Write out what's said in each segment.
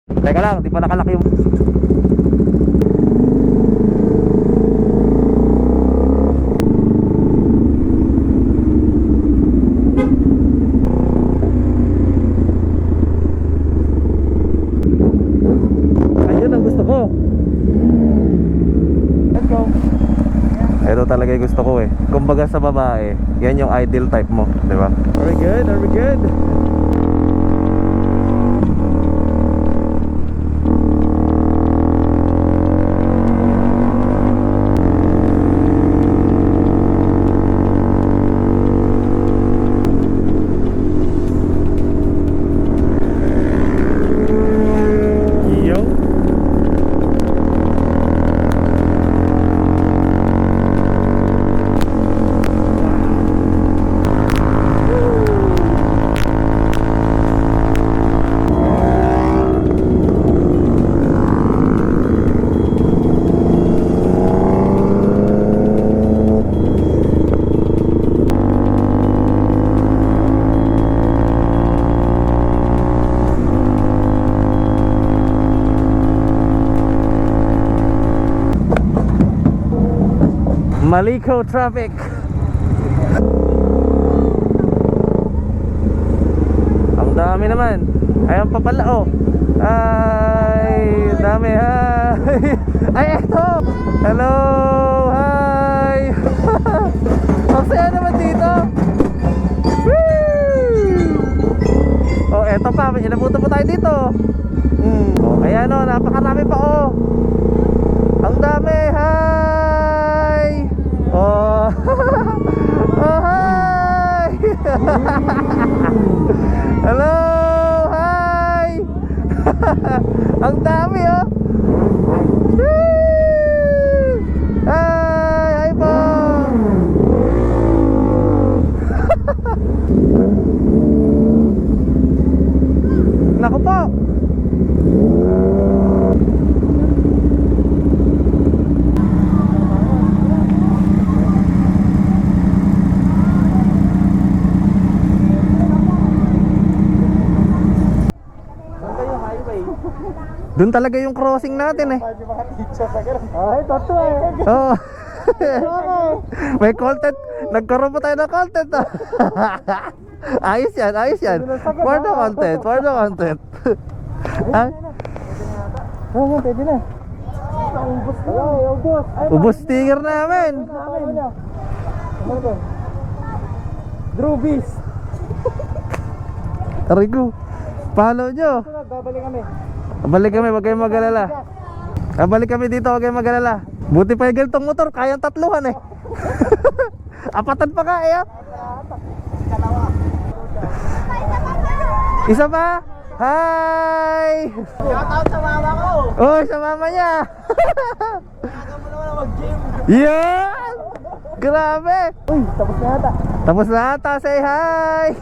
Teka lang, di pa nakalaki yung... Ayun ang gusto ko. Let's go. Ito talaga yung gusto ko eh. Kumbaga sa babae, yan yung ideal type mo, di ba? Are we good? Are we good? Yo. Maliko traffic. Ang dami naman. Ayan pa pala oh. Ay, dami hi. Ay, eto. Hello, hi. Ang saya naman dito. Woo! Oh, eto pa, may inabutan pa tayo dito. Oh, ayan oh, napakarami pa oh. Ang dami, hi. Oh. Oh, hi. Hello, hi. Ang dami oh. Woo! Hi, hi po. Naku po. Doon talaga yung crossing natin eh. Ay, totoo eh. Oo. May content. Nagkaroon pa tayo ng content ah. Ayos yan, ayos yan. For the content, for the content. Ah? Oo, pwede na. Ubus na. Ubus sticker namin. Ano to? Drubis. Arigo. Follow nyo. Babalik kami. Babalik kami, wag kayong mag-alala. Babalik kami dito, wag kayong mag-alala. Buti pa yung ganitong motor, kayang tatluhan eh. Apatan pa ka eh. Isa pa? Hi! Shoutout sa mama ko! Oh, sa mama niya! Kaya mo naman mag-gym! Yan! Grabe! Uy, tapos na ata! Tapos na ata, say hi!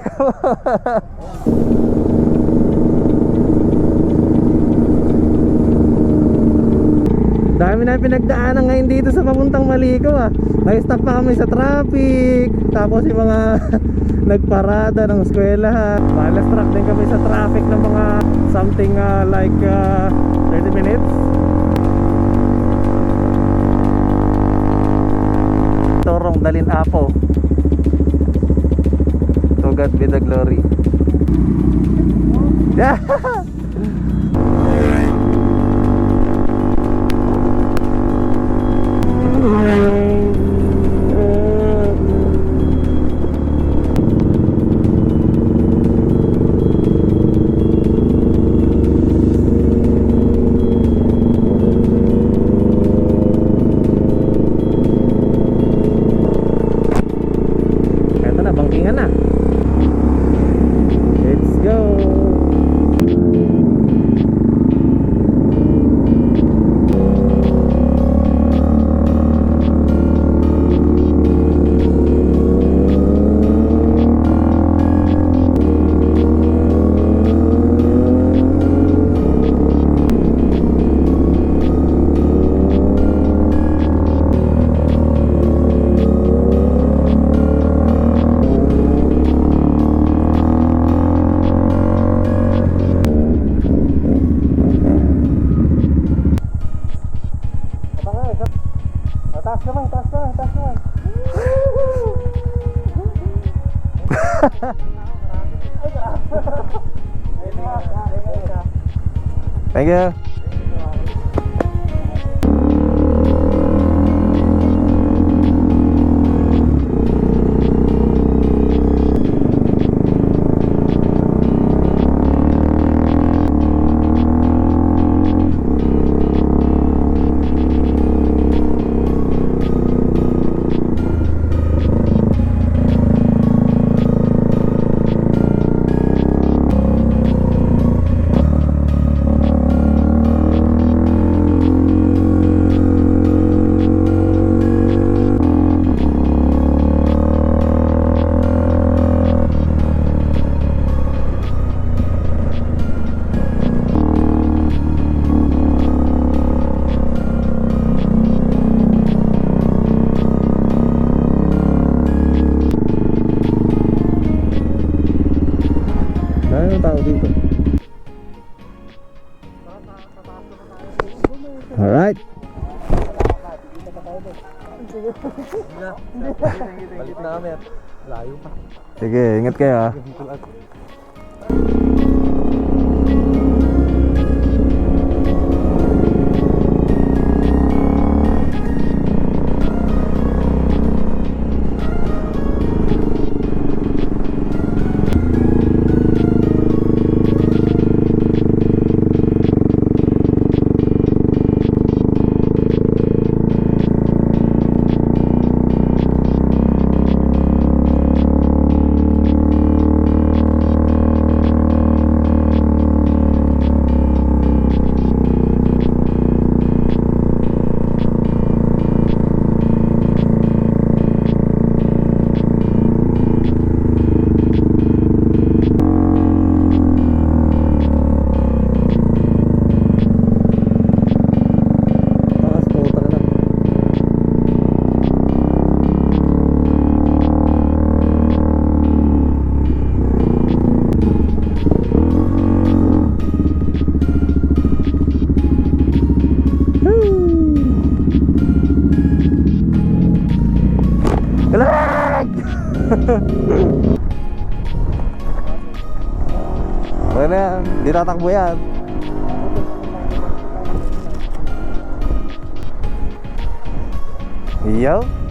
Dami na pinagdaanan ngayon dito sa papuntang Maliko ah. May stop pa kami sa traffic. Tapos yung mga nagparada ng eskwela. Malas truck din kami sa traffic ng mga something like 30 minutes. Torong Dalin Apo. To God be the glory. Yeah. Eto na, bangkingan na. Let's go. Thank you. Ano tao dito? Alright. Balik na kami at layo pa. Sige, ingat kayo ah. Okay na yan, di tatakbo yan. Yo.